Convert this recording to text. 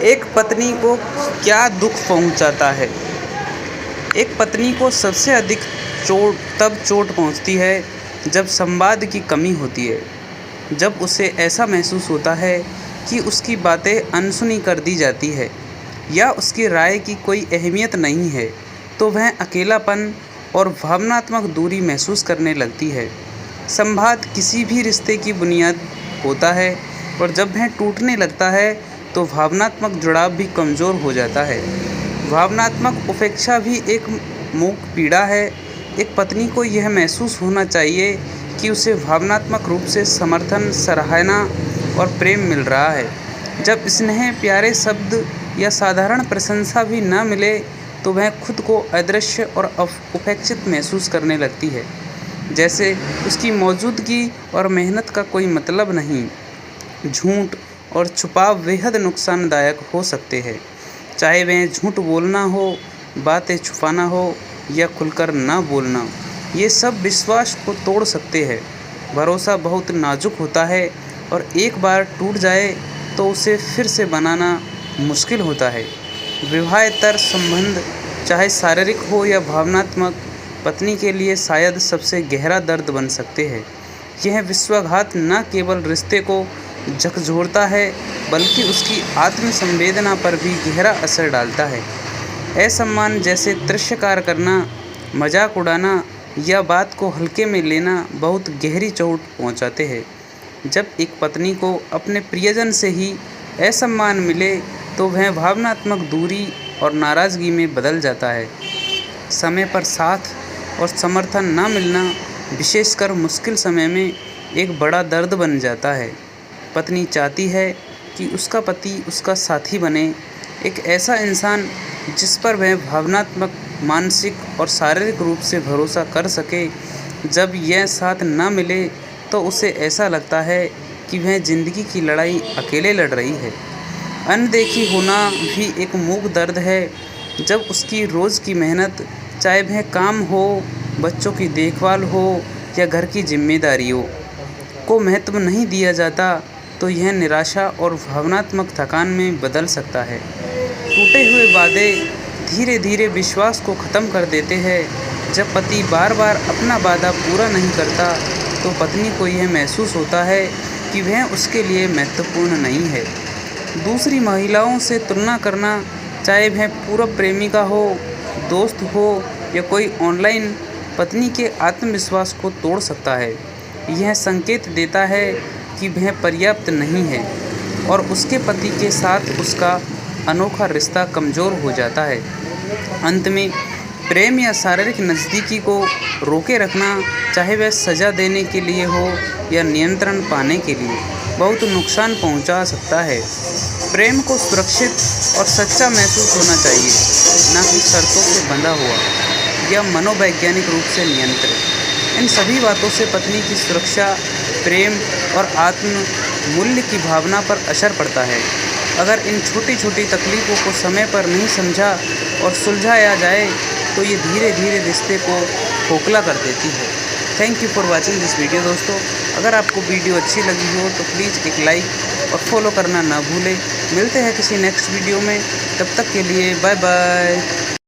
एक पत्नी को क्या दुख पहुंचाता है। एक पत्नी को सबसे अधिक चोट पहुंचती है जब संवाद की कमी होती है। जब उसे ऐसा महसूस होता है कि उसकी बातें अनसुनी कर दी जाती है या उसकी राय की कोई अहमियत नहीं है, तो वह अकेलापन और भावनात्मक दूरी महसूस करने लगती है। संवाद किसी भी रिश्ते की बुनियाद होता है और जब वह टूटने लगता है तो भावनात्मक जुड़ाव भी कमज़ोर हो जाता है। भावनात्मक उपेक्षा भी एक मूक पीड़ा है। एक पत्नी को यह महसूस होना चाहिए कि उसे भावनात्मक रूप से समर्थन, सराहना और प्रेम मिल रहा है। जब स्नेह, प्यारे शब्द या साधारण प्रशंसा भी न मिले तो वह खुद को अदृश्य और उपेक्षित महसूस करने लगती है, जैसे उसकी मौजूदगी और मेहनत का कोई मतलब नहीं। झूठ और छुपाव बेहद नुकसानदायक हो सकते हैं, चाहे वह झूठ बोलना हो, बातें छुपाना हो या खुलकर ना बोलना। ये सब विश्वास को तोड़ सकते हैं। भरोसा बहुत नाजुक होता है और एक बार टूट जाए तो उसे फिर से बनाना मुश्किल होता है। विवाहेतर संबंध, चाहे शारीरिक हो या भावनात्मक, पत्नी के लिए शायद सबसे गहरा दर्द बन सकते हैं। यह विश्वासघात न केवल रिश्ते को झकझोरता है बल्कि उसकी आत्मसंवेदना पर भी गहरा असर डालता है। असम्मान जैसे तिरस्कार करना, मजाक उड़ाना या बात को हल्के में लेना बहुत गहरी चोट पहुंचाते हैं। जब एक पत्नी को अपने प्रियजन से ही असम्मान मिले तो वह भावनात्मक दूरी और नाराज़गी में बदल जाता है। समय पर साथ और समर्थन न मिलना, विशेषकर मुश्किल समय में, एक बड़ा दर्द बन जाता है। पत्नी चाहती है कि उसका पति उसका साथी बने, एक ऐसा इंसान जिस पर वह भावनात्मक, मानसिक और शारीरिक रूप से भरोसा कर सके। जब यह साथ न मिले तो उसे ऐसा लगता है कि वह ज़िंदगी की लड़ाई अकेले लड़ रही है। अनदेखी होना भी एक मूक दर्द है। जब उसकी रोज़ की मेहनत, चाहे वह काम हो, बच्चों की देखभाल हो या घर की जिम्मेदारियों को महत्व नहीं दिया जाता, तो यह निराशा और भावनात्मक थकान में बदल सकता है। टूटे हुए वादे धीरे धीरे विश्वास को ख़त्म कर देते हैं। जब पति बार बार अपना वादा पूरा नहीं करता तो पत्नी को यह महसूस होता है कि वह उसके लिए महत्वपूर्ण नहीं है। दूसरी महिलाओं से तुलना करना, चाहे वह पूर्व प्रेमिका हो, दोस्त हो या कोई ऑनलाइन, पत्नी के आत्मविश्वास को तोड़ सकता है। यह संकेत देता है कि वह पर्याप्त नहीं है और उसके पति के साथ उसका अनोखा रिश्ता कमज़ोर हो जाता है। अंत में, प्रेम या शारीरिक नज़दीकी को रोके रखना, चाहे वह सज़ा देने के लिए हो या नियंत्रण पाने के लिए, बहुत नुकसान पहुंचा सकता है। प्रेम को सुरक्षित और सच्चा महसूस होना चाहिए, न कि शर्तों से बंधा हुआ या मनोवैज्ञानिक रूप से नियंत्रित। इन सभी बातों से पत्नी की सुरक्षा, प्रेम और आत्म मूल्य की भावना पर असर पड़ता है। अगर इन छोटी छोटी तकलीफ़ों को समय पर नहीं समझा और सुलझाया जाए तो ये धीरे धीरे रिश्ते को खोखला कर देती है। Thank you for watching this video दोस्तों। अगर आपको वीडियो अच्छी लगी हो तो प्लीज़ एक लाइक और फॉलो करना ना भूलें। मिलते हैं किसी नेक्स्ट वीडियो में, तब तक के लिए बाय बाय।